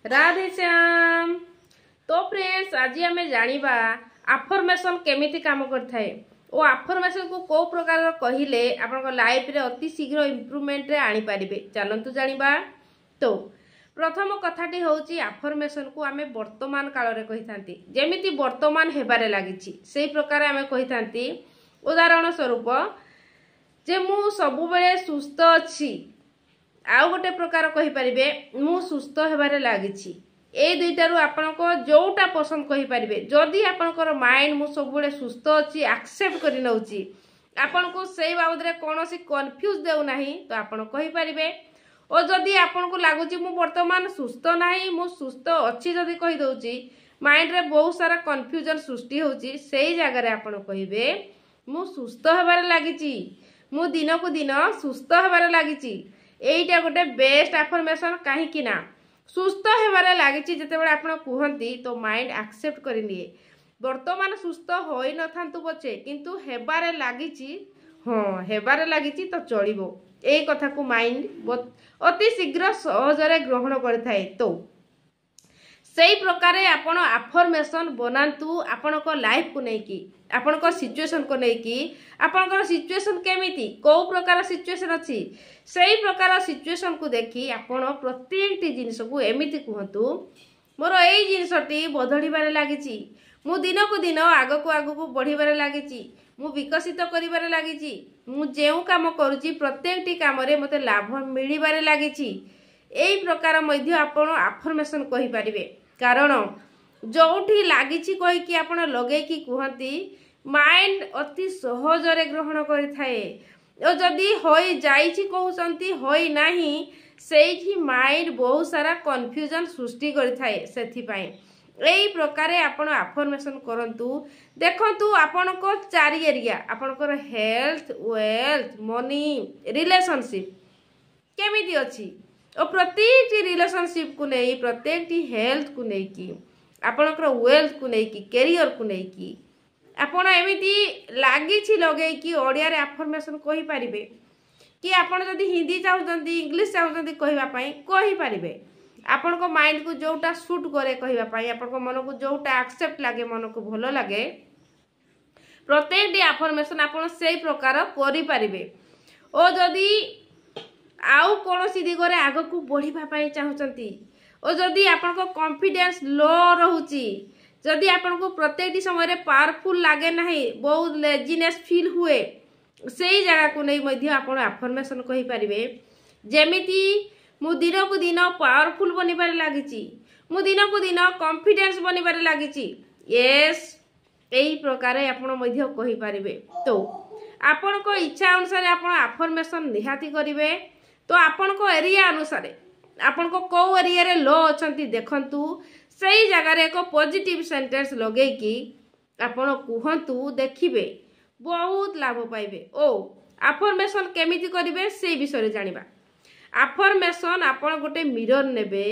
राधे श्याम। तो फ्रेंड्स आज आम जानिबा आफर्मेशन केमिति काम करथाए ओ आफर्मेशन को को प्रकार कहिले आपन लाइफ रे अति शीघ्र इम्प्रूवमेंट रे आनी पारिबे। चलंतु जानिबा। तो प्रथम कथाटी होउची आफर्मेशन को आमे वर्तमान काल रे कहिथांती जेमिति वर्तमान हेबारे लागिछि सेही प्रकार आमे कहिथांती। उदाहरण स्वरूप जे मु सबु बेले सुस्थ अछि आउ गोटे प्रकार कहि परिबे मु सुस्थ हेबारे लागिछि। ए दुईटारू आपनको जोटा पसंद कहि परिबे। जदि आपनकर माइंड मु सब बेले सुस्थ अछि एक्सेप्ट करि नउछि आपनको सेही बाबद रे कोनोसी कंफ्यूज देउ नाही तो आपन कहि परिबे। ओ जदि आपनको लागुछि मु वर्तमान सुस्थ नाही मु सुस्थ अछि जदि कहि दउछि माइंड रे बहुत सारा कंफ्यूजन सृष्टि होउछि सेही जगह रे आपन कहिबे मु सुस्थ हेबारे लागिछि मु दिन को दिन सुस्थ हेबारे लागिछि। एइटा गोटे बेस्ट अफर्मेशन कहीं कि ना सुस्थ हेबारे लागिछि जेतेबेले आपण कुहंती तो माइंड एक्सेप्ट करि निए वर्तमान सुस्थ होई नथांतु बचे किंतु हेबारे लागिछि हां हेबारे लागिछि तो चलिबो एई कथा को माइंड अति शीघ्र सहजरे ग्रहण करथाय। तो सेही प्रकारे आपण अफर्मेशन बनांतु आपनको लाइफ को नेकी आपनको सिचुएशन को नेकी आपनकर सिचुएशन केमिति को प्रकार सिचुएशन अछि सेही प्रकार सिचुएशन को देखी आपण प्रत्येक जिनिस को एमिति कहतु मोर एई जिनिसटी बदलिबारे लागिछि मु दिन को दिन आगो को बढ़िबारे लागिछि मु विकसित करिबारे लागिछि मु जेउ काम करूछि प्रत्येक टी काम रे मते लाभ मिलिबारे लागिछि। एई प्रकार मध्ये आपण अफर्मेशन कहि परिबे कारण जोठी लागिछि कहि कि आपण लगेई कि कहंती माइंड अति सहजरे ग्रहण करिथाए ओ जदि होई जाईछि कहउसंती होई नाही सेही माइंड बहुत सारा कंफ्यूजन सृष्टि करिथाए। सेथि पई एई प्रकारे आपण अफर्मेशन करंतु देखंतु आपण को चारि एरिया आपनकर हेल्थ वेल्थ मनी रिलेशनशिप केमिति अछि और प्रत्येक रिलेशनशिप को नहीं प्रत्येक हेल्थ को नहीं कि आपनकर वेल्थ को नहीं कि कैरियर को नहीं कि आपण एमिति लागिछि लगेई कि ओडिया रे अफर्मेशन कहि परिबे कि आपण जदि हिंदी चाहुचंती इंग्लिश चाहुचंती कहिबा पई कहि परिबे आपण को माइंड को जोटा सूट करे कहिबा पई आपण को मन को जोटा एक्सेप्ट लागे मन को भलो लागे प्रत्येक डी अफर्मेशन आपण सेही प्रकार करि परिबे। ओ जदि आउ कोनोसी दिगरे आगो को बढ़िबा पई चाहुचंती ओ जदि आपण को कॉन्फिडेंस लो रहउची जदि आपण को प्रत्येक समय रे पावरफुल लागे नाही बहुत लेजीनेस फील हुए सेही जगह को नै मध्ये आपण अफर्मेशन कहि परिबे जेमिति मु दिन को दिन पावरफुल बनिबारे लागिछि मु दिन को दिन कॉन्फिडेंस बनिबारे लागिछि। यस एही प्रकार आपण मध्ये कहि परिबे। तो आपण को इच्छा अनुसार आपण अफर्मेशन निहाती करिवे। तो आपण को एरिया अनुसार आपण को एरिया रे लो अछंती देखंतु सही जगह रे एक पॉजिटिव सेंटेंस लगे कि आपण कुहंतु देखिबे बहुत लाभ पाइबे। ओ अफर्मेशन केमिति करिवे से विषय जानिबा। अफर्मेशन आपण गोटे मिरर नेबे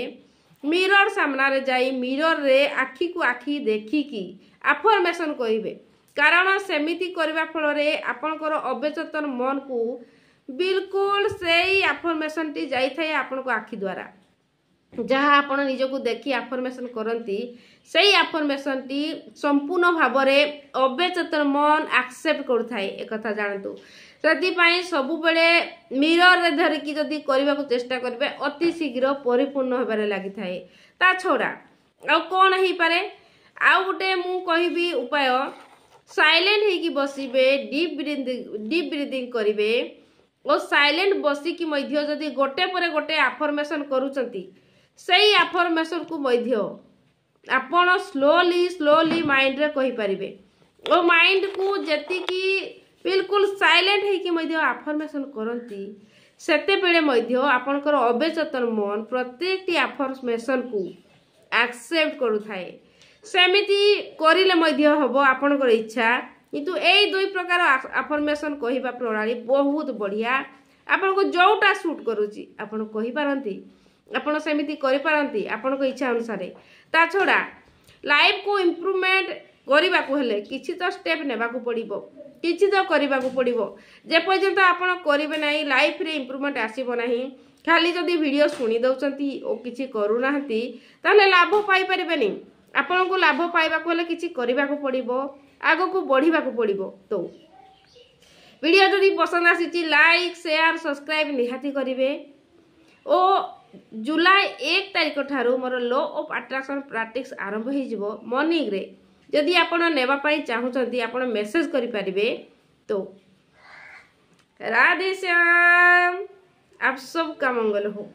मिरर सामना रे जाई मिरर रे आखी को आखी देखि कि अफर्मेशन करिवे कारण सेमिति करबा फल रे आपनकर अवचेतन मन को बिल्कुल सेही अफर्मेशन टी जाई थाए आपन को आखी द्वारा जहाँ आपण निज को देखी अफर्मेशन करंती सेही अफर्मेशन टी संपूर्ण भाव रे अवचेतन मन एक्सेप्ट करथाए एक कथा जानतु। सेति पई सबु बेले मिरर रे धरिकी जदी करबा को चेष्टा करबे अति शीघ्र परिपूर्ण होबारे लागि थाए। ता छोड़ा आ कोन ही पारे आ गुटे मु कहिबी उपाय साइलेंट हे की बसिबे डीप ब्रीथिंग करिवे ओ साइलेंट बसी की मध्य जदी गोटे परे गोटे अफर्मेशन करूचंती सेही अफर्मेशन को मध्य आपण स्लोली माइंड रे कहि परिबे ओ माइंड को जति की बिल्कुल साइलेंट हे की मध्य अफर्मेशन करंती सेते बेले मध्य आपनकर अवचेतन मन प्रत्येक टी अफर्मेशन को एक्सेप्ट करूथाए सेमिति करिले मध्य हबो आपनकर इच्छा किंतु एई दुई प्रकार अफर्मेशन कहिबा प्रणाली बहुत बढ़िया आपन को जोटा सूट करूची आपन कहि पारंती आपन सेमिति करि पारंती आपन को इच्छा अनुसार। ता छोड़ा लाइफ को इम्प्रूवमेंट करबा को हेले किछि तो स्टेप नेबा को पड़िबो किछि तो करबा को पड़िबो जे पर्यंत आपन करिवे नाही लाइफ रे इम्प्रूवमेंट आसीबो नाही खाली जदि वीडियो शुणी दौरान और किसी करूना ताहले लाभ पाइपारे आपन को लाभ पाइबा किसी करने को पड़ो आग को बढ़ा पड़ो। तो वीडियो जदि पसंद आसी लाइक शेयर सब्सक्राइब निहाती करेंगे। और जुलाई 1 तारिख ठारू मोर लॉ ऑफ अट्रैक्शन प्रैक्टिस आरंभ हो मॉर्निंग रे जदि आपण नेबाई चाहूँगी आपण मेसेज करें। तो राधे श्याम आप सब का मंगल हो।